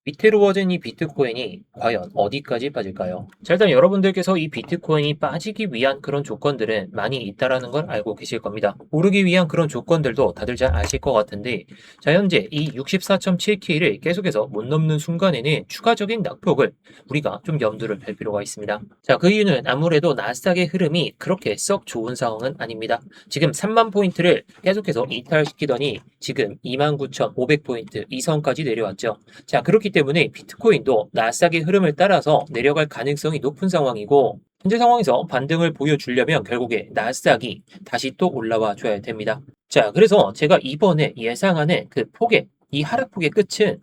위태로워진 이 비트코인이 과연 어디까지 빠질까요? 자, 일단 여러분들께서 이 비트코인이 빠지기 위한 그런 조건들은 많이 있다라는 걸 알고 계실 겁니다. 오르기 위한 그런 조건들도 다들 잘 아실 것 같은데, 자, 현재 이 64.7K를 계속해서 못 넘는 순간에는 추가적인 낙폭을 우리가 좀 염두를 할 필요가 있습니다. 자, 그 이유는 아무래도 나스닥의 흐름이 그렇게 썩 좋은 상황은 아닙니다. 지금 3만 포인트를 계속해서 이탈시키더니 지금 29,500포인트 이선까지 내려왔죠. 자, 그렇기 때문에 비트코인도 나스닥의 흐름을 따라서 내려갈 가능성이 높은 상황이고, 현재 상황에서 반등을 보여주려면 결국에 나스닥이 다시 또 올라와 줘야 됩니다. 자, 그래서 제가 이번에 예상하는 그 폭의, 이 하락폭의 끝은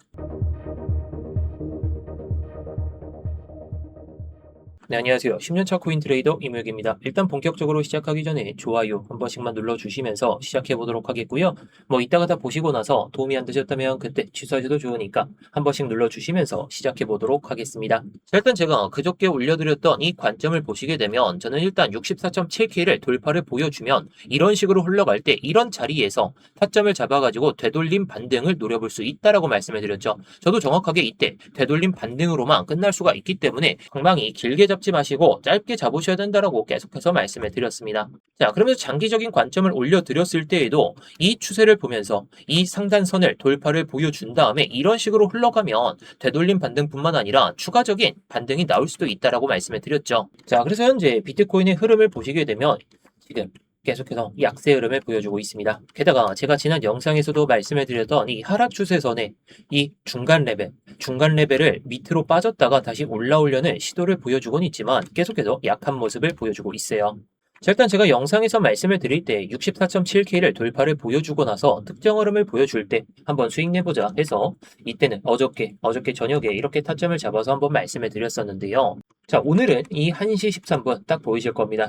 네, 안녕하세요. 10년차 코인 트레이더 이무혁입니다. 일단 본격적으로 시작하기 전에 좋아요 한 번씩만 눌러주시면서 시작해 보도록 하겠고요. 뭐 이따가 다 보시고 나서 도움이 안 되셨다면 그때 취소하셔도 좋으니까 한 번씩 눌러주시면서 시작해 보도록 하겠습니다. 자, 일단 제가 그저께 올려드렸던 이 관점을 보시게 되면 저는 일단 64.7K를 돌파를 보여주면 이런 식으로 흘러갈 때 이런 자리에서 타점을 잡아가지고 되돌림 반등을 노려볼 수 있다라고 말씀을 드렸죠. 저도 정확하게 이때 되돌림 반등으로만 끝날 수가 있기 때문에 방망이 길게 잡지 마시고 짧게 잡으셔야 된다라고 계속해서 말씀을 드렸습니다. 자, 그러면서 장기적인 관점을 올려드렸을 때에도 이 추세를 보면서 이 상단선을 돌파를 보여준 다음에 이런 식으로 흘러가면 되돌림 반등뿐만 아니라 추가적인 반등이 나올 수도 있다라고 말씀을 드렸죠. 자, 그래서 현재 비트코인의 흐름을 보시게 되면 지금 계속해서 약세 흐름을 보여주고 있습니다. 게다가 제가 지난 영상에서도 말씀을 드렸던 이 하락 추세선의 이 중간 레벨을 밑으로 빠졌다가 다시 올라오려는 시도를 보여주곤 있지만 계속해서 약한 모습을 보여주고 있어요. 자, 일단 제가 영상에서 말씀을 드릴 때 64.7K를 돌파를 보여주고 나서 특정 흐름을 보여줄 때 한번 수익 내보자 해서 이때는 어저께 저녁에 이렇게 타점을 잡아서 한번 말씀을 드렸었는데요. 자, 오늘은 이 1시 13분 딱 보이실 겁니다.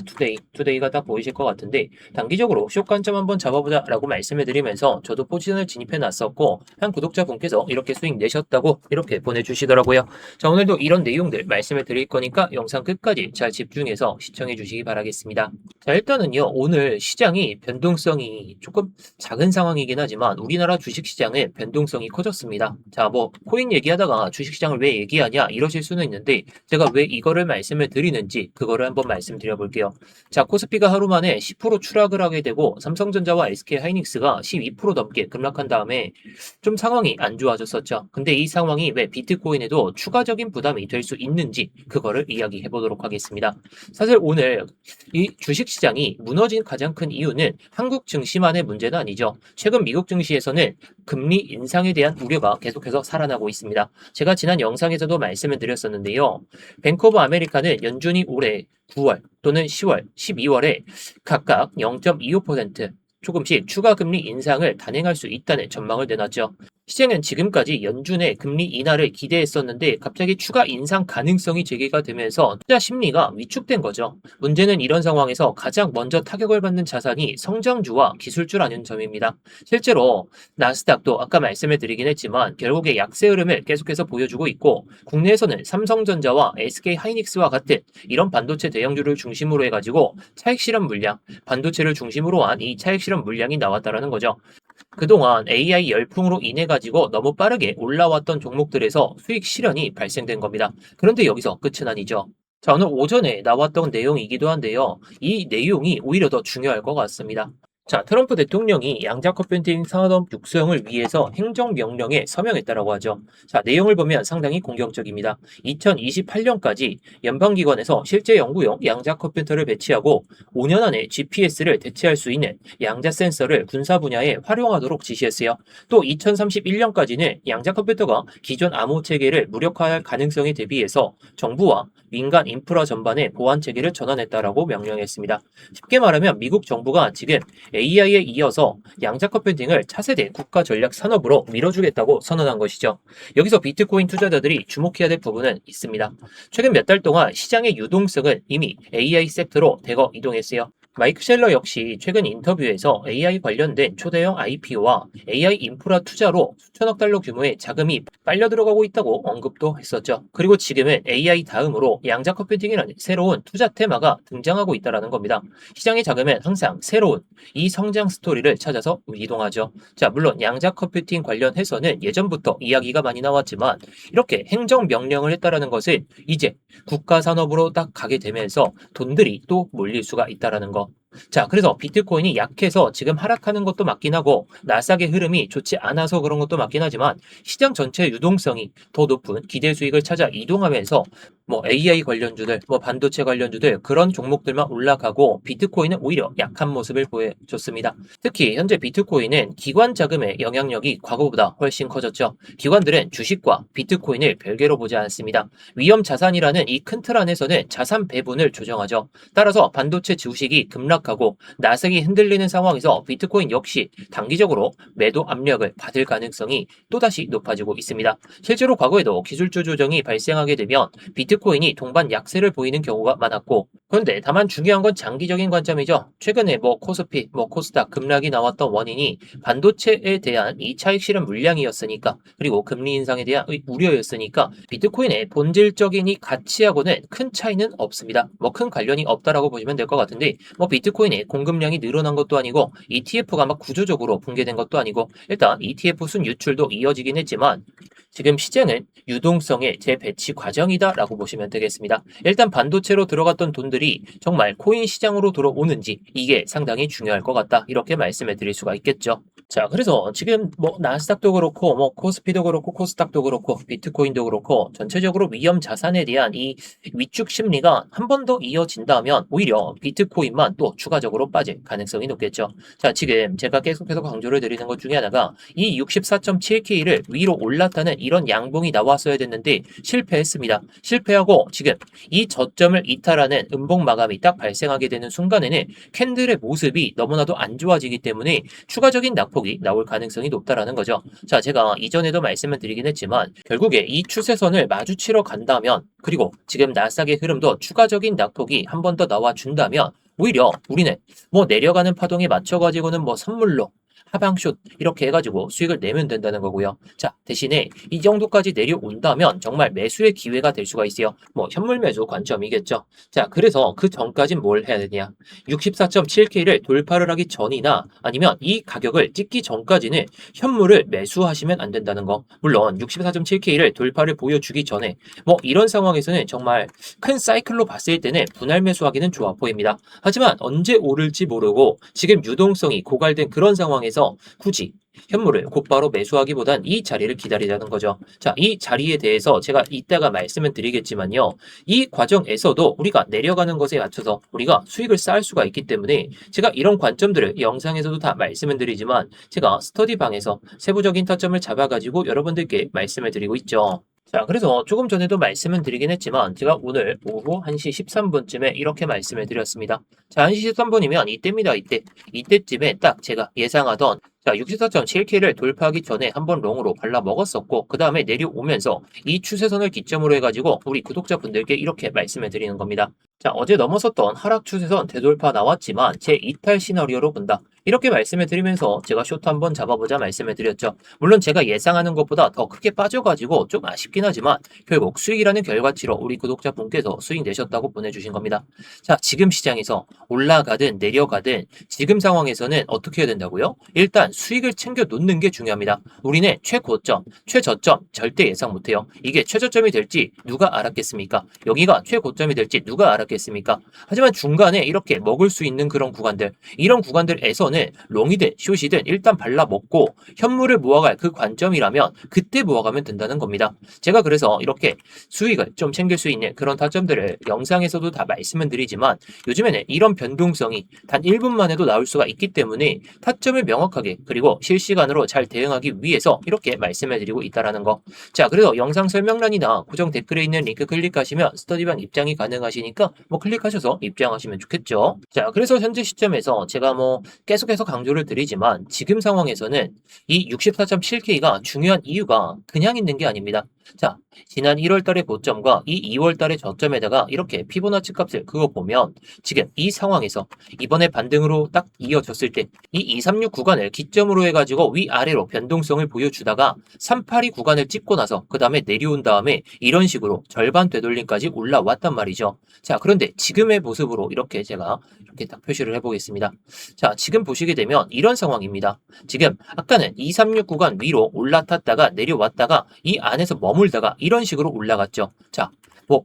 투데이가 딱 보이실 것 같은데 단기적으로 숏 관점 한번 잡아보자 라고 말씀을 드리면서 저도 포지션을 진입해 놨었고 한 구독자분께서 이렇게 수익 내셨다고 이렇게 보내주시더라고요. 자, 오늘도 이런 내용들 말씀을 드릴 거니까 영상 끝까지 잘 집중해서 시청해 주시기 바라겠습니다. 자, 일단은요, 오늘 시장이 변동성이 조금 작은 상황이긴 하지만 우리나라 주식시장은 변동성이 커졌습니다. 자, 뭐 코인 얘기하다가 주식시장을 왜 얘기하냐 이러실 수는 있는데 제가 왜 이거를 말씀을 드리는지 그거를 한번 말씀드려 볼게요. 자, 코스피가 하루 만에 10% 추락을 하게 되고 삼성전자와 SK하이닉스가 12% 넘게 급락한 다음에 좀 상황이 안 좋아졌었죠. 근데 이 상황이 왜 비트코인에도 추가적인 부담이 될 수 있는지 그거를 이야기해 보도록 하겠습니다. 사실 오늘 이 주식시장이 무너진 가장 큰 이유는 한국 증시만의 문제는 아니죠. 최근 미국 증시에서는 금리 인상에 대한 우려가 계속해서 살아나고 있습니다. 제가 지난 영상에서도 말씀을 드렸었는데요. 뱅크 오브 아메리카는 연준이 올해 9월 또는 10월, 12월에 각각 0.25% 조금씩 추가 금리 인상을 단행할 수 있다는 전망을 내놨죠. 시장은 지금까지 연준의 금리 인하를 기대했었는데 갑자기 추가 인상 가능성이 제기가 되면서 투자 심리가 위축된 거죠. 문제는 이런 상황에서 가장 먼저 타격을 받는 자산이 성장주와 기술주라는 점입니다. 실제로 나스닥도 아까 말씀을 드리긴 했지만 결국에 약세 흐름을 계속해서 보여주고 있고 국내에서는 삼성전자와 SK하이닉스와 같은 이런 반도체 대형주를 중심으로 해가지고 차익 실현 물량, 반도체를 중심으로 한 이 차익 실현 물량이 나왔다라는 거죠. 그동안 AI 열풍으로 인해 가지고 너무 빠르게 올라왔던 종목들에서 수익 실현이 발생된 겁니다. 그런데 여기서 끝은 아니죠. 자, 오늘 오전에 나왔던 내용이기도 한데요. 이 내용이 오히려 더 중요할 것 같습니다. 자, 트럼프 대통령이 양자 커뮤니팅 산업 육성을 위해서 행정명령에 서명했다라고 하죠. 자, 내용을 보면 상당히 공격적입니다. 2028년까지 연방기관에서 실제 연구용 양자 컴퓨터를 배치하고 5년 안에 GPS를 대체할 수 있는 양자 센서를 군사 분야에 활용하도록 지시했어요. 또 2031년까지는 양자 컴퓨터가 기존 암호 체계를 무력화할 가능성에 대비해서 정부와 민간 인프라 전반에 보안 체계를 전환했다라고 명령했습니다. 쉽게 말하면 미국 정부가 지금 AI에 이어서 양자 컴퓨팅을 차세대 국가 전략 산업으로 밀어주겠다고 선언한 것이죠. 여기서 비트코인 투자자들이 주목해야 될 부분은 있습니다. 최근 몇 달 동안 시장의 유동성은 이미 AI 섹터로 대거 이동했어요. 마이크 셸러 역시 최근 인터뷰에서 AI 관련된 초대형 IPO와 AI 인프라 투자로 수천억 달러 규모의 자금이 빨려 들어가고 있다고 언급도 했었죠. 그리고 지금은 AI 다음으로 양자 컴퓨팅이라는 새로운 투자 테마가 등장하고 있다는 겁니다. 시장의 자금은 항상 새로운 이 성장 스토리를 찾아서 이동하죠. 자, 물론 양자 컴퓨팅 관련해서는 예전부터 이야기가 많이 나왔지만 이렇게 행정 명령을 했다라는 것은 이제 국가 산업으로 딱 가게 되면서 돈들이 또 몰릴 수가 있다라는 거. 자, 그래서 비트코인이 약해서 지금 하락하는 것도 맞긴 하고 나스닥의 흐름이 좋지 않아서 그런 것도 맞긴 하지만 시장 전체의 유동성이 더 높은 기대 수익을 찾아 이동하면서 AI 관련주들, 반도체 관련주들 그런 종목들만 올라가고 비트코인은 오히려 약한 모습을 보여줬습니다. 특히 현재 비트코인은 기관 자금의 영향력이 과거보다 훨씬 커졌죠. 기관들은 주식과 비트코인을 별개로 보지 않습니다. 위험 자산이라는 이 큰 틀 안에서는 자산 배분을 조정하죠. 따라서 반도체 주식이 급락하고 나색이 흔들리는 상황에서 비트코인 역시 단기적으로 매도 압력을 받을 가능성이 또다시 높아지고 있습니다. 실제로 과거에도 기술주 조정이 발생하게 되면 비트코인이 동반 약세를 보이는 경우가 많았고, 그런데 다만 중요한 건 장기적인 관점이죠. 최근에 코스피, 코스닥 급락이 나왔던 원인이 반도체에 대한 이 차익 실현 물량이었으니까, 그리고 금리 인상에 대한 우려였으니까 비트코인의 본질적인 이 가치하고는 큰 차이는 없습니다. 큰 관련이 없다라고 보시면 될 것 같은데, 비트코인의 공급량이 늘어난 것도 아니고 ETF가 막 구조적으로 붕괴된 것도 아니고 일단 ETF 순 유출도 이어지긴 했지만 지금 시장은 유동성의 재배치 과정이다라고 보시면 되겠습니다. 일단 반도체로 들어갔던 돈들이 정말 코인 시장으로 들어오는지 이게 상당히 중요할 것 같다. 이렇게 말씀을 드릴 수가 있겠죠. 자, 그래서 지금 나스닥도 그렇고 코스피도 그렇고 코스닥도 그렇고 비트코인도 그렇고 전체적으로 위험 자산에 대한 이 위축 심리가 한 번 더 이어진다면 오히려 비트코인만 또 추가적으로 빠질 가능성이 높겠죠. 자, 지금 제가 계속해서 강조를 드리는 것 중에 하나가 이 64.7K를 위로 올랐다는 이런 양봉이 나왔어야 됐는데 실패했습니다. 실패하고 지금 이 저점을 이탈하는 음봉 마감이 딱 발생하게 되는 순간에는 캔들의 모습이 너무나도 안 좋아지기 때문에 추가적인 낙폭이 나올 가능성이 높다라는 거죠. 자, 제가 이전에도 말씀을 드리긴 했지만 결국에 이 추세선을 마주치러 간다면 그리고 지금 나스닥의 흐름도 추가적인 낙폭이 한 번 더 나와준다면 오히려 우리는 내려가는 파동에 맞춰가지고는 선물로 하방숏 이렇게 해가지고 수익을 내면 된다는 거고요. 자, 대신에 이 정도까지 내려온다면 정말 매수의 기회가 될 수가 있어요. 현물 매수 관점이겠죠. 자, 그래서 그 전까진 뭘 해야 되냐? 64.7K를 돌파를 하기 전이나 아니면 이 가격을 찍기 전까지는 현물을 매수하시면 안 된다는 거. 물론 64.7K를 돌파를 보여주기 전에 이런 상황에서는 정말 큰 사이클로 봤을 때는 분할 매수하기는 좋아 보입니다. 하지만 언제 오를지 모르고 지금 유동성이 고갈된 그런 상황에서 굳이 현물을 곧바로 매수하기보단 이 자리를 기다리자는 거죠. 자, 이 자리에 대해서 제가 이따가 말씀을 드리겠지만요. 이 과정에서도 우리가 내려가는 것에 맞춰서 우리가 수익을 쌓을 수가 있기 때문에 제가 이런 관점들을 영상에서도 다 말씀을 드리지만 제가 스터디방에서 세부적인 타점을 잡아가지고 여러분들께 말씀을 드리고 있죠. 자, 그래서 조금 전에도 말씀을 드리긴 했지만 제가 오늘 오후 1시 13분쯤에 이렇게 말씀을 드렸습니다. 자, 1시 13분이면 이때입니다. 이때쯤에 딱 제가 예상하던 64.7K를 돌파하기 전에 한번 롱으로 발라 먹었었고 그 다음에 내려오면서 이 추세선을 기점으로 해가지고 우리 구독자분들께 이렇게 말씀을 드리는 겁니다. 자, 어제 넘어섰던 하락 추세선 되돌파 나왔지만 제 이탈 시나리오로 본다. 이렇게 말씀을 드리면서 제가 쇼트 한번 잡아보자 말씀을 드렸죠. 물론 제가 예상하는 것보다 더 크게 빠져가지고 좀 아쉽긴 하지만 결국 수익이라는 결과치로 우리 구독자분께서 수익 내셨다고 보내주신 겁니다. 자, 지금 시장에서 올라가든 내려가든 지금 상황에서는 어떻게 해야 된다고요? 일단 수익을 챙겨 놓는 게 중요합니다. 우리는 최고점, 최저점 절대 예상 못해요. 이게 최저점이 될지 누가 알았겠습니까? 여기가 최고점이 될지 누가 알았겠습니까? 하지만 중간에 이렇게 먹을 수 있는 그런 구간들, 이런 구간들에서는 롱이든 숏이든 일단 발라먹고 현물을 모아갈 그 관점이라면 그때 모아가면 된다는 겁니다. 제가 그래서 이렇게 수익을 좀 챙길 수 있는 그런 타점들을 영상에서도 다 말씀을 드리지만 요즘에는 이런 변동성이 단 1분만 해도 나올 수가 있기 때문에 타점을 명확하게 그리고 실시간으로 잘 대응하기 위해서 이렇게 말씀을 드리고 있다는 거. 자, 그래서 영상 설명란이나 고정 댓글에 있는 링크 클릭하시면 스터디방 입장이 가능하시니까 클릭하셔서 입장하시면 좋겠죠. 자, 그래서 현재 시점에서 제가 계속해서 강조를 드리지만 지금 상황에서는 이 64.7K가 중요한 이유가 그냥 있는 게 아닙니다. 자, 지난 1월 달의 고점과 이 2월 달의 저점에다가 이렇게 피보나치 값을 그어보면 지금 이 상황에서 이번에 반등으로 딱 이어졌을 때 이 236 구간을 기점으로 해가지고 위아래로 변동성을 보여주다가 382 구간을 찍고 나서 그 다음에 내려온 다음에 이런 식으로 절반 되돌림까지 올라왔단 말이죠. 자, 그런데 지금의 모습으로 이렇게 제가 이렇게 딱 표시를 해보겠습니다. 자, 지금 보시게 되면 이런 상황입니다. 지금 아까는 236 구간 위로 올라탔다가 내려왔다가 이 안에서 머물다가 이런 식으로 올라갔죠. 자,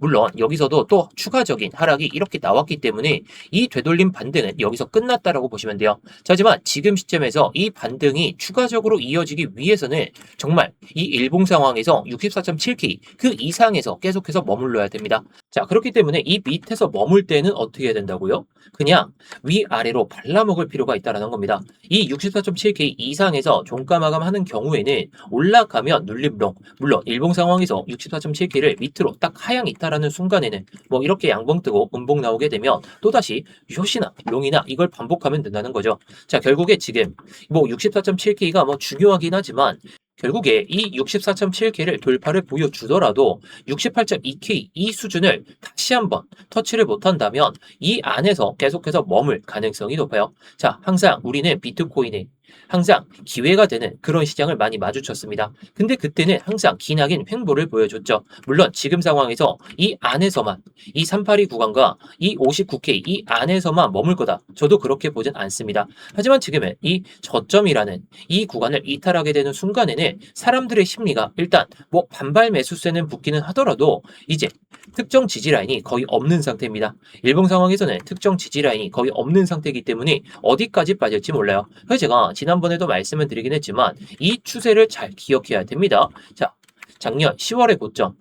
물론 여기서도 또 추가적인 하락이 이렇게 나왔기 때문에 이 되돌림 반등은 여기서 끝났다라고 보시면 돼요. 자, 하지만 지금 시점에서 이 반등이 추가적으로 이어지기 위해서는 정말 이 일봉 상황에서 64.7K 그 이상에서 계속해서 머물러야 됩니다. 자, 그렇기 때문에 이 밑에서 머물 때는 어떻게 해야 된다고요? 그냥 위아래로 발라먹을 필요가 있다는 겁니다. 이 64.7K 이상에서 종가 마감하는 경우에는 올라가면 눌림롱, 물론 일봉 상황에서 64.7K를 밑으로 딱 하향 있다라는 순간에는 이렇게 양봉 뜨고 음봉 나오게 되면 또다시 숏이나 롱이나 이걸 반복하면 된다는 거죠. 자, 결국에 지금 64.7K가 중요하긴 하지만 결국에 이 64.7K를 돌파를 보여주더라도 68.2K 이 수준을 다시 한번 터치를 못한다면 이 안에서 계속해서 머물 가능성이 높아요. 자, 항상 우리는 비트코인에 항상 기회가 되는 그런 시장을 많이 마주쳤습니다. 근데 그때는 항상 기나긴 횡보를 보여줬죠. 물론 지금 상황에서 이 안에서만 이 382 구간과 이 59K 이 안에서만 머물 거다. 저도 그렇게 보진 않습니다. 하지만 지금은 이 저점이라는 이 구간을 이탈하게 되는 순간에는 사람들의 심리가 일단 반발 매수세는 붙기는 하더라도 이제 특정 지지 라인이 거의 없는 상태입니다. 일봉 상황에서는 특정 지지 라인이 거의 없는 상태이기 때문에 어디까지 빠질지 몰라요. 그래서 제가 지난번에도 말씀을 드리긴 했지만 이 추세를 잘 기억해야 됩니다. 자, 작년 10월의 고점,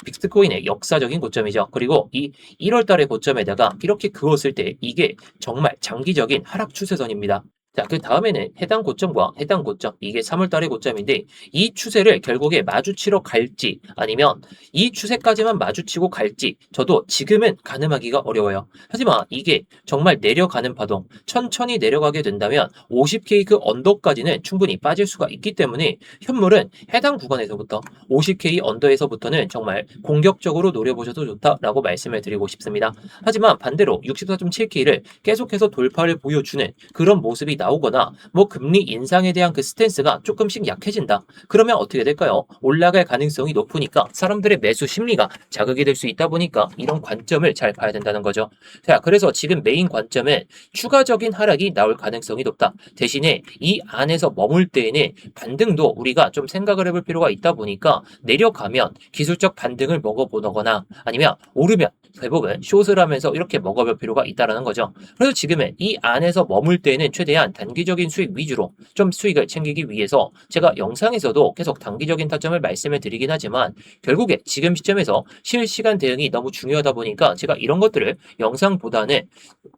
비트코인의 역사적인 고점이죠. 그리고 이 1월 달의 고점에다가 이렇게 그었을 때 이게 정말 장기적인 하락 추세선입니다. 자, 그 다음에는 해당 고점과 해당 고점, 이게 3월 달의 고점인데 이 추세를 결국에 마주치러 갈지 아니면 이 추세까지만 마주치고 갈지 저도 지금은 가늠하기가 어려워요. 하지만 이게 정말 내려가는 파동, 천천히 내려가게 된다면 50K 그 언더까지는 충분히 빠질 수가 있기 때문에 현물은 해당 구간에서부터 50K 언더에서부터는 정말 공격적으로 노려보셔도 좋다라고 말씀을 드리고 싶습니다. 하지만 반대로 64.7K를 계속해서 돌파를 보여주는 그런 모습이 나오거나 금리 인상에 대한 그 스탠스가 조금씩 약해진다. 그러면 어떻게 될까요? 올라갈 가능성이 높으니까 사람들의 매수 심리가 자극이 될 수 있다 보니까 이런 관점을 잘 봐야 된다는 거죠. 자, 그래서 지금 메인 관점은 추가적인 하락이 나올 가능성이 높다. 대신에 이 안에서 머물 때에는 반등도 우리가 좀 생각을 해볼 필요가 있다 보니까 내려가면 기술적 반등을 먹어보거나 아니면 오르면 대부분 숏을 하면서 이렇게 먹어볼 필요가 있다는 거죠. 그래서 지금은 이 안에서 머물 때에는 최대한 단기적인 수익 위주로 좀 수익을 챙기기 위해서 제가 영상에서도 계속 단기적인 타점을 말씀을 드리긴 하지만 결국에 지금 시점에서 실시간 대응이 너무 중요하다 보니까 제가 이런 것들을 영상보다는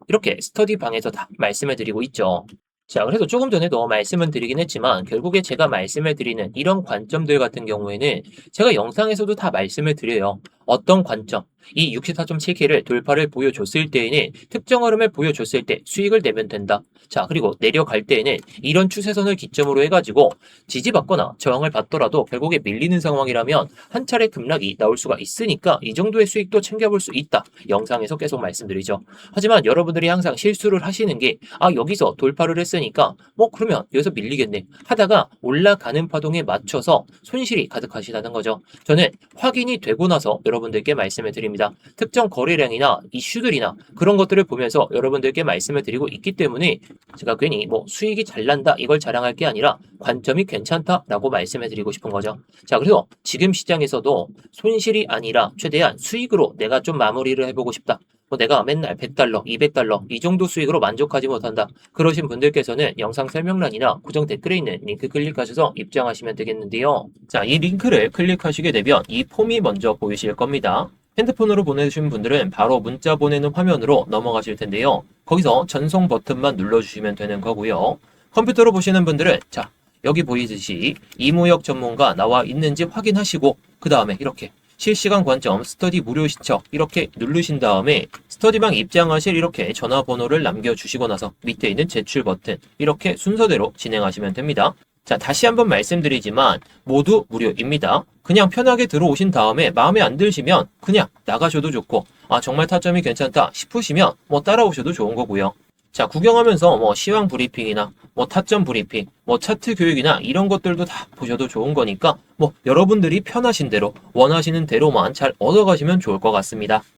이렇게 스터디 방에서 다 말씀을 드리고 있죠. 자, 그래서 조금 전에도 말씀을 드리긴 했지만 결국에 제가 말씀을 드리는 이런 관점들 같은 경우에는 제가 영상에서도 다 말씀을 드려요. 어떤 관점, 이 64.7K를 돌파를 보여줬을 때에는 특정 흐름을 보여줬을 때 수익을 내면 된다. 자, 그리고 내려갈 때에는 이런 추세선을 기점으로 해가지고 지지받거나 저항을 받더라도 결국에 밀리는 상황이라면 한 차례 급락이 나올 수가 있으니까 이 정도의 수익도 챙겨볼 수 있다. 영상에서 계속 말씀드리죠. 하지만 여러분들이 항상 실수를 하시는 게 여기서 돌파를 했으니까 그러면 여기서 밀리겠네 하다가 올라가는 파동에 맞춰서 손실이 가득하시다는 거죠. 저는 확인이 되고 나서 여러분들께 말씀을 드립니다. 특정 거래량이나 이슈들이나 그런 것들을 보면서 여러분들께 말씀을 드리고 있기 때문에 제가 괜히 수익이 잘 난다 이걸 자랑할 게 아니라 관점이 괜찮다라고 말씀을 드리고 싶은 거죠. 자, 그래서 지금 시장에서도 손실이 아니라 최대한 수익으로 내가 좀 마무리를 해보고 싶다. 내가 맨날 100달러, 200달러 이 정도 수익으로 만족하지 못한다. 그러신 분들께서는 영상 설명란이나 고정 댓글에 있는 링크 클릭하셔서 입장하시면 되겠는데요. 자, 이 링크를 클릭하시게 되면 이 폼이 먼저 보이실 겁니다. 핸드폰으로 보내주신 분들은 바로 문자 보내는 화면으로 넘어가실 텐데요. 거기서 전송 버튼만 눌러주시면 되는 거고요. 컴퓨터로 보시는 분들은 자, 여기 보이듯이 이무역 전문가 나와 있는지 확인하시고 그 다음에 이렇게 실시간 관점 스터디 무료 시청 이렇게 누르신 다음에 스터디방 입장하실 이렇게 전화번호를 남겨주시고 나서 밑에 있는 제출 버튼 이렇게 순서대로 진행하시면 됩니다. 자, 다시 한번 말씀드리지만 모두 무료입니다. 그냥 편하게 들어오신 다음에 마음에 안 드시면 그냥 나가셔도 좋고, 정말 타점이 괜찮다 싶으시면 따라오셔도 좋은 거고요. 자, 구경하면서 시황 브리핑이나 타점 브리핑, 차트 교육이나 이런 것들도 다 보셔도 좋은 거니까 여러분들이 편하신 대로 원하시는 대로만 잘 얻어가시면 좋을 것 같습니다.